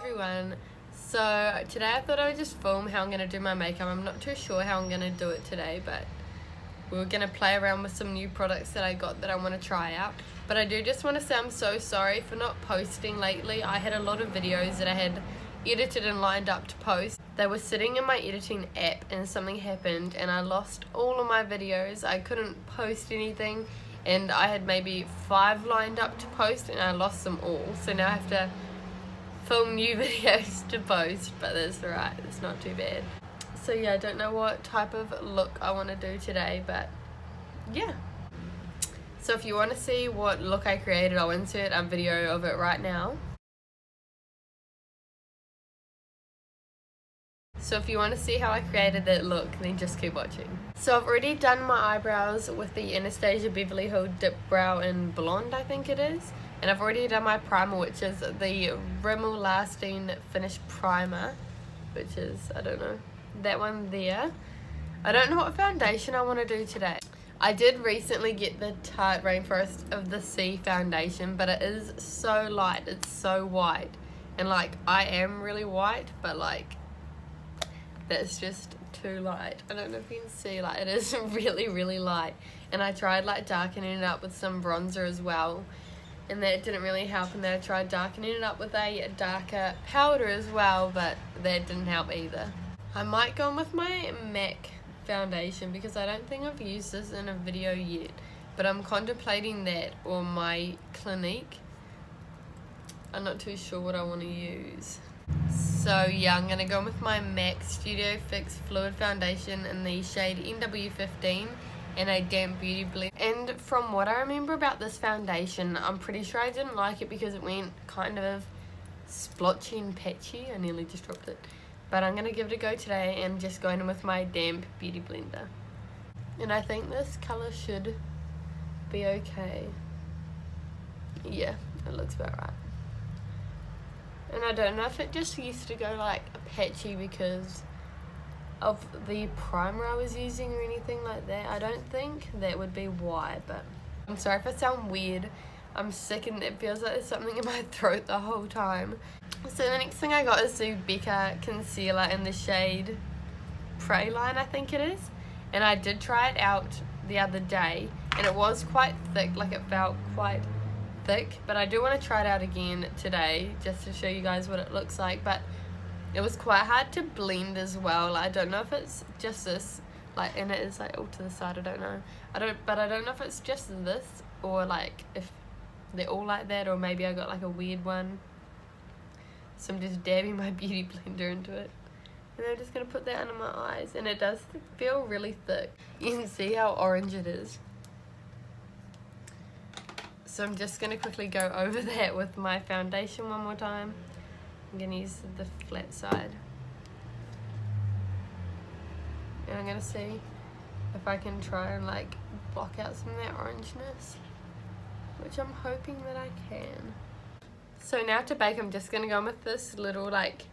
everyone. So today I thought I would just film how I'm going to do my makeup. I'm not too sure how I'm going to do it today, but we're going to play around with some new products that I got that I want to try out. But I do just want to say I'm so sorry for not posting lately. I had a lot of videos that I had edited and lined up to post. They were sitting in my editing app and something happened and I lost all of my videos. I couldn't post anything and I had maybe 5 lined up to post and I lost them all. So now I have to film new videos to post, but that's alright, it's not too bad. So yeah, I don't know what type of look I want to do today, but yeah. So if you want to see what look I created, I'll insert a video of it right now. So if you want to see how I created that look, then just keep watching. So I've already done my eyebrows with the Anastasia Beverly Hills Dip Brow in Blonde, I think it is. And I've already done my primer, which is the Rimmel Lasting Finish Primer, which is, I don't know, that one there. I don't know what foundation I want to do today. I did recently get the Tarte Rainforest of the Sea foundation, but it is so light, it's so white. And like, I am really white, but like, that's just too light. I don't know if you can see, like, it is really light. And I tried like darkening it up with some bronzer as well, and that didn't really help. And then I tried darkening it up with a darker powder as well, but that didn't help either. I might go in with my MAC foundation because I don't think I've used this in a video yet, but I'm contemplating that or my Clinique. I'm not too sure what I want to use. So yeah, I'm going to go with my MAC Studio Fix Fluid Foundation in the shade NW15 and a damp beauty blend. And from what I remember about this foundation, I'm pretty sure I didn't like it because it went kind of splotchy and patchy. I nearly just dropped it. But I'm going to give it a go today and just go in with my damp beauty blender. And I think this colour should be okay. Yeah, it looks about right. And I don't know if it just used to go like patchy because of the primer I was using or anything like that. I don't think that would be why, but I'm sorry if I sound weird. I'm sick and it feels like there's something in my throat the whole time. So the next thing I got is the Becca concealer in the shade Praline, I think it is. And I did try it out the other day and it was quite thick, like it felt quite thick, but I do want to try it out again today just to show you guys what it looks like. But it was quite hard to blend as well. I don't know if it's just this, like, and it is like all to the side, I don't know. But I don't know if it's just this or like if they're all like that, or maybe I got like a weird one. So I'm just dabbing my beauty blender into it. And I'm just going to put that under my eyes. And it does feel really thick. You can see how orange it is. So I'm just going to quickly go over that with my foundation one more time. I'm going to use the flat side. And I'm going to see if I can try and like block out some of that orangeness, which I'm hoping that I can. So now to bake, I'm just going to go in with this little like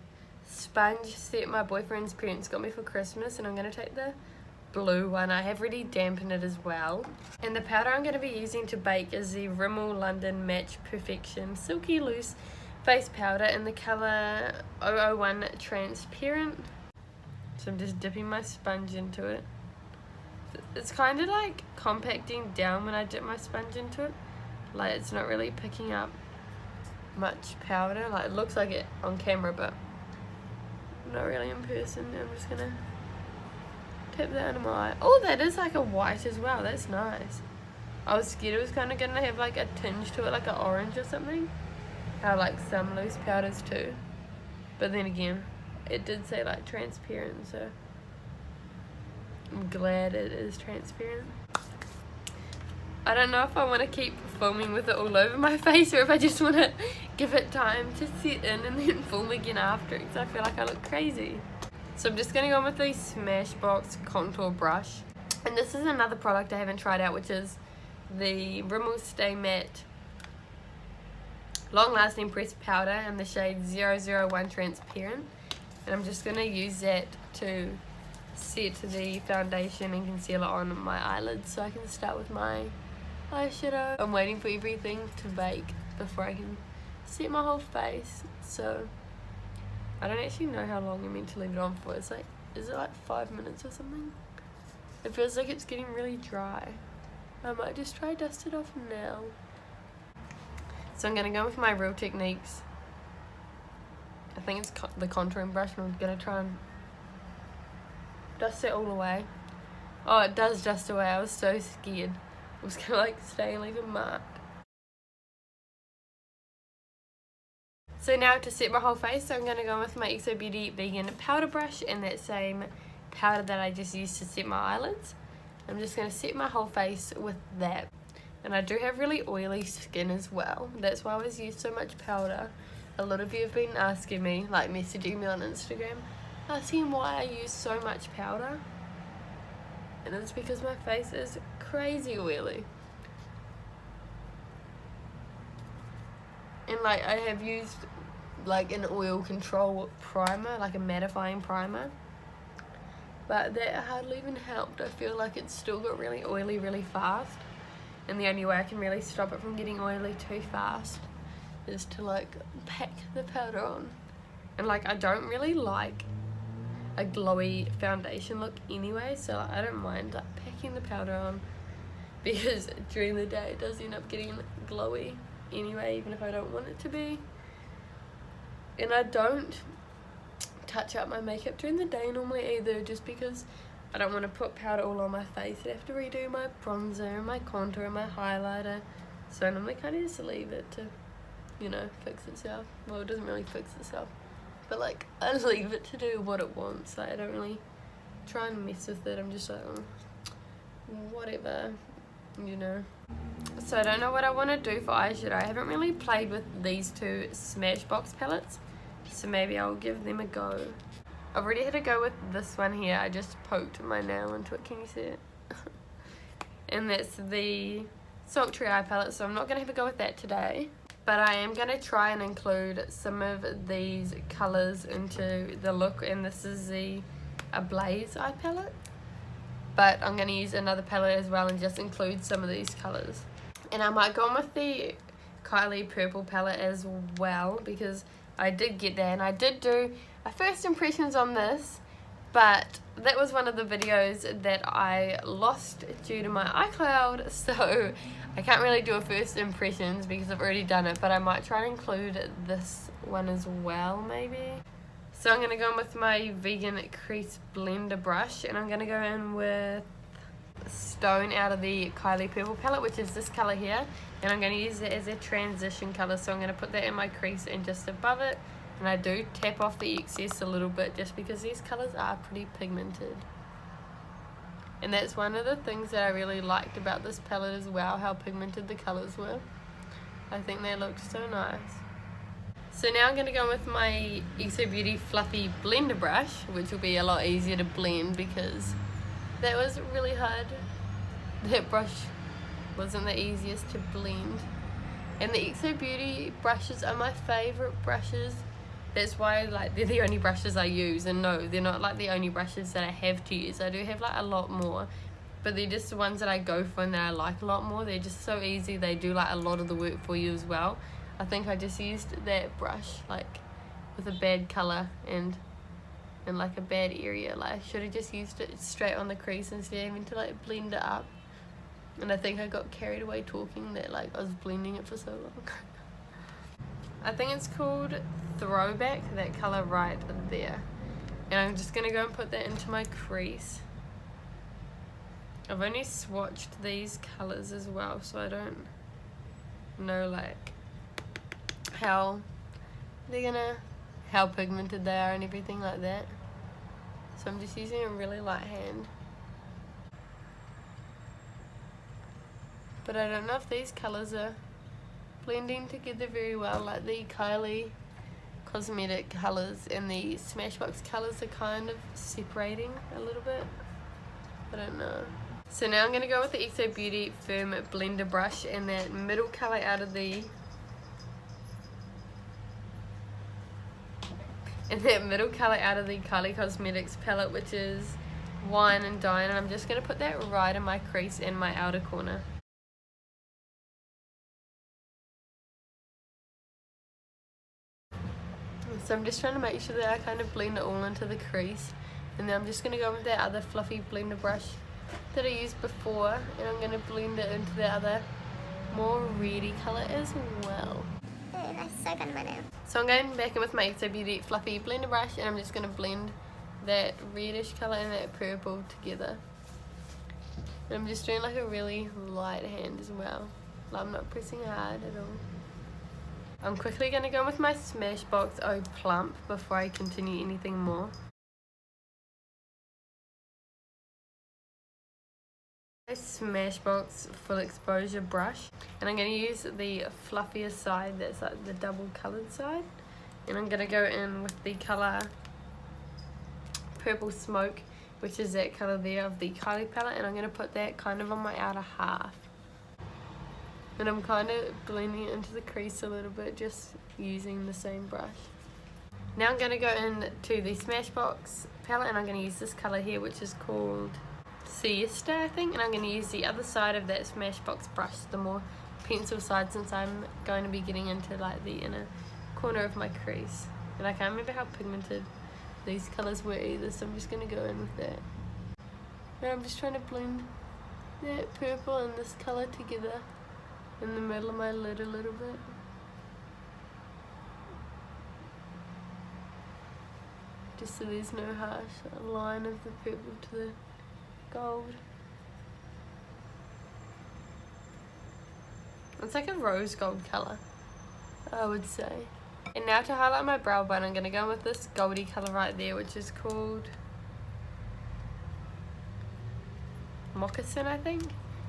sponge set my boyfriend's parents got me for Christmas, and I'm going to take the blue one. I have already dampened it as well. And the powder I'm going to be using to bake is the Rimmel London Match Perfection Silky Loose Face Powder in the colour 001 Transparent. So I'm just dipping my sponge into it. It's kind of like compacting down when I dip my sponge into it. Like, it's not really picking up much powder. Like, it looks like it on camera, but not really in person. I'm just gonna tap that under my eye. Oh, that is like a white as well. That's nice. I was scared it was kind of gonna have like a tinge to it, like an orange or something. How like some loose powders too. But then again, it did say like transparent, so I'm glad it is transparent. I don't know if I want to keep filming with it all over my face or if I just want to give it time to set in and then film again after, because I feel like I look crazy. So I'm just going to go in with the Smashbox contour brush. And this is another product I haven't tried out, which is the Rimmel Stay Matte Long Lasting Pressed Powder in the shade 001 Transparent. And I'm just going to use that to set the foundation and concealer on my eyelids so I can start with my eyeshadow. I'm waiting for everything to bake before I can set my whole face. So I don't actually know how long you're meant to leave it on for. It's like, is it like 5 minutes or something? It feels like it's getting really dry. I might just try dust it off now. So I'm going to go with my Real Techniques. I think it's the contouring brush, and I'm going to try and dust it all away. Oh, it does dust away. I was so scared. It was going to like stay and leave a mark. So now to set my whole face, so I'm going to go with my XO Beauty Vegan Powder Brush and that same powder that I just used to set my eyelids. I'm just going to set my whole face with that. And I do have really oily skin as well. That's why I always use so much powder. A lot of you have been asking me, like messaging me on Instagram, asking why I use so much powder. And it's because my face is crazy oily. And like I have used like an oil control primer, like a mattifying primer. But that hardly even helped. I feel like it's still got really oily really fast. And the only way I can really stop it from getting oily too fast is to like pack the powder on. And like I don't really like a glowy foundation look anyway, so like, I don't mind like packing the powder on, because during the day it does end up getting glowy anyway, even if I don't want it to be. And I don't touch up my makeup during the day normally either, just because I don't want to put powder all on my face. I have to redo my bronzer, my contour, and my highlighter. So I normally kind of just leave it to, you know, fix itself. Well, it doesn't really fix itself, but like I leave it to do what it wants. Like I don't really try and mess with it. I'm just like, whatever, you know. So I don't know what I want to do for eyeshadow. I haven't really played with these two Smashbox palettes, so maybe I'll give them a go. I've already had to go with this one here. I just poked my nail into it. Can you see it? And that's the Sultry Eye palette, so I'm not going to have a go with that today. But I am going to try and include some of these colours into the look. And this is the Blaze Eye palette. But I'm going to use another palette as well and just include some of these colours. And I might go on with the Kylie Purple palette as well, because I did get that, and I did do a first impressions on this, but that was one of the videos that I lost due to my iCloud, so I can't really do a first impressions because I've already done it, but I might try and include this one as well maybe. So I'm going to go in with my Vegan Crease Blender brush, and I'm going to go in with Stone out of the Kylie Purple palette, which is this colour here, and I'm going to use it as a transition colour. So I'm going to put that in my crease and just above it, and I do tap off the excess a little bit just because these colours are pretty pigmented. And that's one of the things that I really liked about this palette as well, how pigmented the colours were. I think they looked so nice. So now I'm going to go with my XO Beauty Fluffy Blender brush, which will be a lot easier to blend because that was really hard. That brush wasn't the easiest to blend. And the XO Beauty brushes are my favourite brushes. That's why like they're the only brushes I use. And no, they're not like the only brushes that I have to use. I do have like a lot more, but they're just the ones that I go for and that I like a lot more. They're just so easy. They do like a lot of the work for you as well. I think I just used that brush like with a bad colour and like a bad area. Like I should have just used it straight on the crease instead of having to like blend it up. And I think I got carried away talking that like I was blending it for so long. I think it's called Throwback, that colour right there. And I'm just going to go and put that into my crease. I've only swatched these colours as well, so I don't know like how pigmented they are and everything like that. So I'm just using a really light hand. But I don't know if these colours are blending together very well. Like the Kylie Cosmetic colours and the Smashbox colours are kind of separating a little bit. I don't know. So now I'm going to go with the XO Beauty Firm Blender brush and that middle colour out of the Kylie Cosmetics palette, which is Wine and Dine, and I'm just going to put that right in my crease in my outer corner. So I'm just trying to make sure that I kind of blend it all into the crease. And then I'm just going to go with that other fluffy blender brush that I used before. And I'm going to blend it into the other more reddy colour as well. Oh, that's so good, my name. So I'm going back in with my XO Beauty fluffy blender brush, and I'm just going to blend that reddish colour and that purple together. And I'm just doing like a really light hand as well. Like I'm not pressing hard at all. I'm quickly going to go with my Smashbox Oh Plump before I continue anything more. My Smashbox Full Exposure brush, and I'm going to use the fluffiest side, that's like the double coloured side. And I'm going to go in with the colour Purple Smoke, which is that colour there of the Kylie palette, and I'm going to put that kind of on my outer half. And I'm kind of blending it into the crease a little bit, just using the same brush. Now I'm going to go into the Smashbox palette, and I'm going to use this colour here, which is called Siesta, I think, and I'm going to use the other side of that Smashbox brush, the more pencil side, since I'm going to be getting into like the inner corner of my crease. And I can't remember how pigmented these colours were either, so I'm just going to go in with that. And I'm just trying to blend that purple and this colour together in the middle of my lid a little bit. Just so there's no harsh line of the purple to the gold. It's like a rose gold colour, I would say. And now to highlight my brow bone, I'm going to go with this goldy colour right there, which is called Moccasin, I think.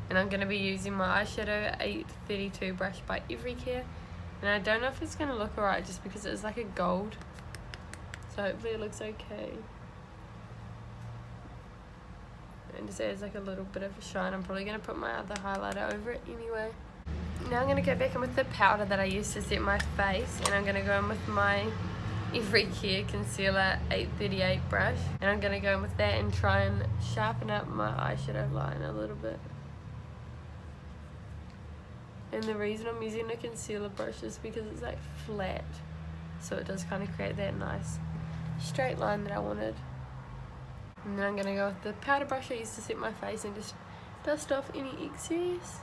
And I'm going to be using my eyeshadow 832 brush by Everycare. And I don't know if it's going to look alright just because it's like a gold. So hopefully it looks okay. And just adds like a little bit of a shine. I'm probably going to put my other highlighter over it anyway. Now I'm going to go back in with the powder that I used to set my face, and I'm going to go in with my Everycare Concealer 838 brush, and I'm going to go in with that and try and sharpen up my eyeshadow line a little bit. And the reason I'm using a concealer brush is because it's like flat, so it does kind of create that nice straight line that I wanted. And then I'm going to go with the powder brush I used to set my face and just dust off any excess.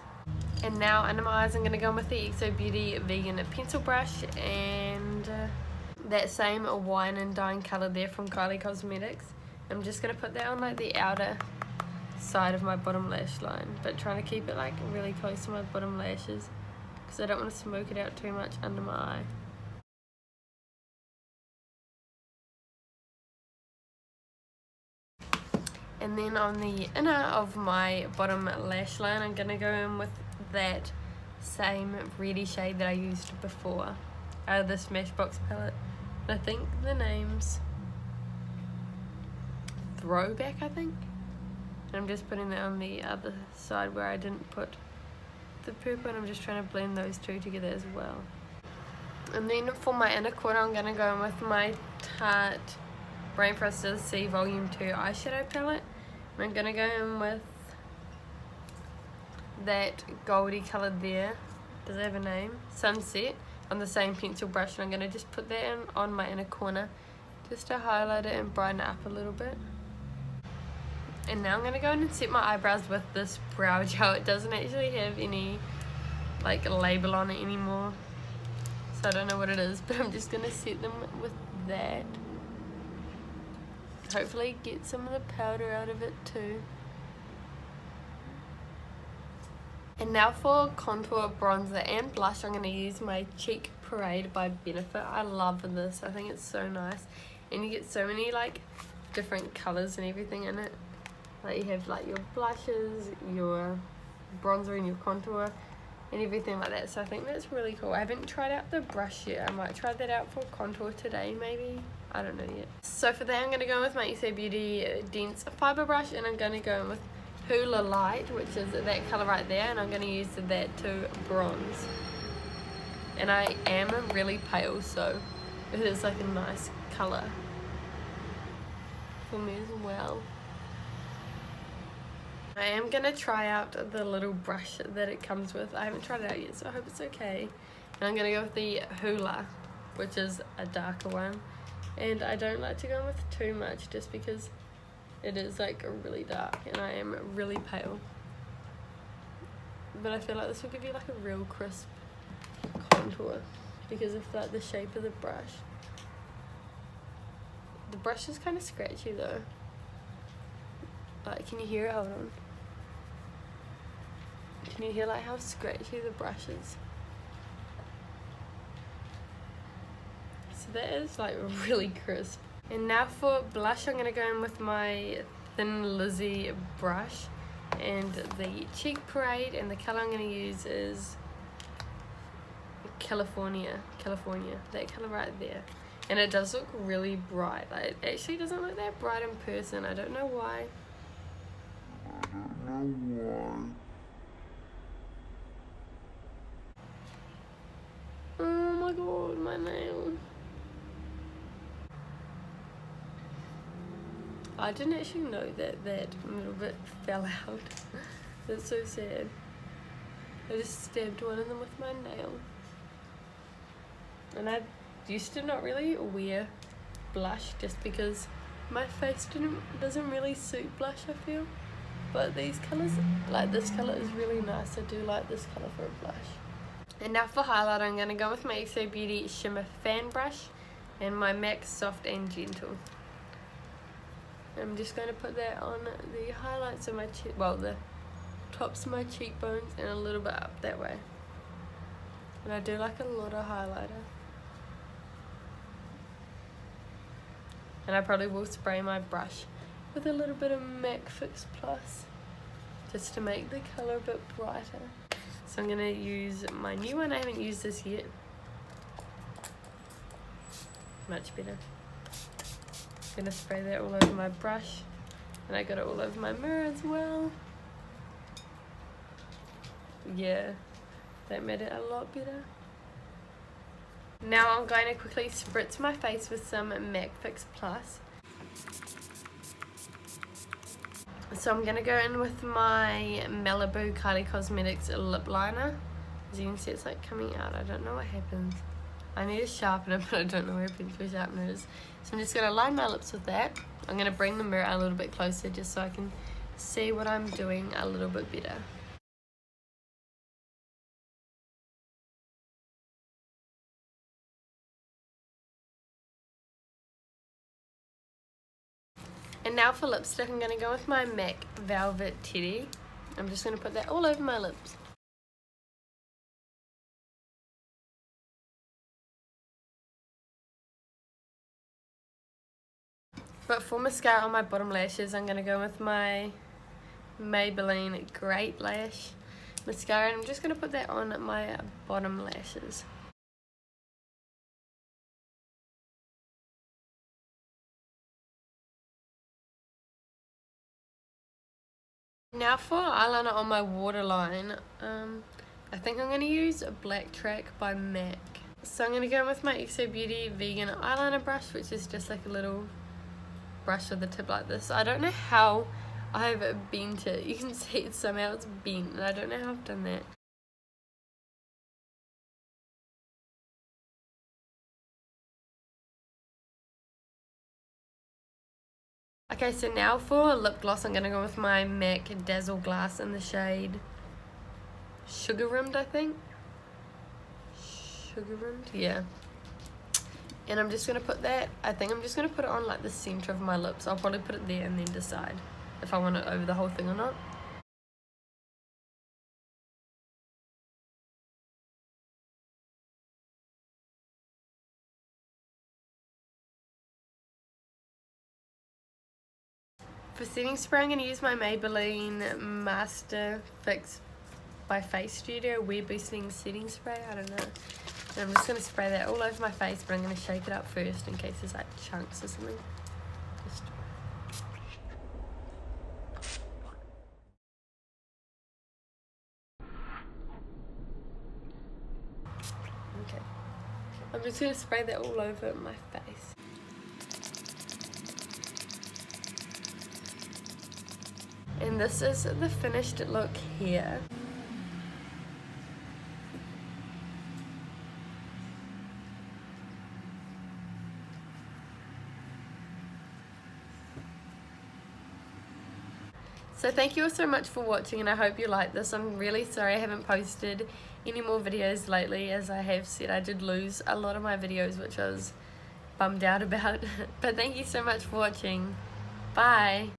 And now under my eyes I'm going to go in with the XO Beauty Vegan Pencil Brush and that same wine and dine colour there from Kylie Cosmetics. I'm just going to put that on like the outer side of my bottom lash line, but trying to keep it like really close to my bottom lashes because I don't want to smoke it out too much under my eye. And then on the inner of my bottom lash line, I'm going to go in with that same reddy shade that I used before out of the Smashbox palette. And I think the name's Throwback, I think. And I'm just putting that on the other side where I didn't put the purple, and I'm just trying to blend those two together as well. And then for my inner corner, I'm going to go in with my Tarte Brain Frosted C Volume 2 eyeshadow palette. And I'm going to go in with that goldy colour there. Does it have a name? Sunset, on the same pencil brush. And I'm going to just put that in on my inner corner just to highlight it and brighten it up a little bit. And now I'm going to go in and set my eyebrows with this brow gel. It doesn't actually have any like label on it anymore, so I don't know what it is, but I'm just going to set them with that. Hopefully get some of the powder out of it too. And now for contour, bronzer and blush, I'm going to use my Cheek Parade by Benefit. I love this. I think it's so nice. And you get so many like different colours and everything in it. Like you have like your blushes, your bronzer and your contour and everything like that. So I think that's really cool. I haven't tried out the brush yet. I might try that out for contour today maybe. I don't know yet. So for that I'm going to go with my XO Beauty Dense Fibre Brush, and I'm going to go in with Hula Light, which is that colour right there, and I'm going to use that to bronze. And I am really pale, so it is like a nice colour for me as well. I am going to try out the little brush that it comes with. I haven't tried it out yet, so I hope it's okay. And I'm going to go with the Hula which is a darker one. And I don't like to go in with too much just because it is like really dark and I am really pale. But I feel like this will give you like a real crisp contour because of like the shape of the brush. The brush is kind of scratchy though. Like, can you hear it? Hold on. Can you hear like how scratchy the brush is? So that is like really crisp. And now for blush, I'm going to go in with my Thin Lizzy brush and the Cheek Parade, and the colour I'm going to use is California, that colour right there. And it does look really bright. Like, it actually doesn't look that bright in person. I don't know why. Oh my god, my nail. I didn't actually know that that little bit fell out. That's so sad. I just stabbed one of them with my nail. And I used to not really wear blush just because my face doesn't really suit blush, I feel. But these colours, like this colour is really nice. I do like this colour for a blush. And now for highlight, I'm going to go with my XO Beauty Shimmer Fan Brush and my MAC Soft and Gentle. I'm just going to put that on the highlights of my cheek, well, the tops of my cheekbones and a little bit up that way. And I do like a lot of highlighter. And I probably will spray my brush with a little bit of MAC Fix Plus just to make the colour a bit brighter. So I'm going to use my new one. I haven't used this yet. Much better. I'm going to spray that all over my brush. And I got it all over my mirror as well. Yeah, that made it a lot better. Now I'm going to quickly spritz my face with some MAC Fix Plus. So I'm going to go in with my Malibu Kylie Cosmetics lip liner. As you can see, it's like coming out. I don't know what happens. I need to sharpen it, but I don't know where a pencil sharpener is. So I'm just going to line my lips with that. I'm going to bring the mirror a little bit closer just so I can see what I'm doing a little bit better. And now for lipstick, I'm going to go with my MAC Velvet Teddy. I'm just going to put that all over my lips. But for mascara on my bottom lashes, I'm going to go with my Maybelline Great Lash mascara. And I'm just going to put that on my bottom lashes. Now for eyeliner on my waterline, I think I'm going to use a Black Track by MAC. So I'm going to go with my XO Beauty Vegan Eyeliner Brush, which is just like a little brush with a tip like this. I don't know how I've bent it. You can see it somehow it's bent, and I don't know how I've done that. Okay, so now for lip gloss, I'm going to go with my MAC Dazzle Glass in the shade Sugar Rimmed, I think. Sugar Rimmed? Yeah. And I'm just going to put that, I think I'm just going to put it on like the center of my lips. I'll probably put it there and then decide if I want it over the whole thing or not. For setting spray, I'm going to use my Maybelline Master Fix by Face Studio Wear Boosting Setting Spray. I don't know. And I'm just going to spray that all over my face, but I'm going to shake it up first in case there's like chunks or something. Okay. I'm just going to spray that all over my face. And this is the finished look here. So thank you all so much for watching, and I hope you like this. I'm really sorry I haven't posted any more videos lately. As I have said, I did lose a lot of my videos, which I was bummed out about. But thank you so much for watching. Bye.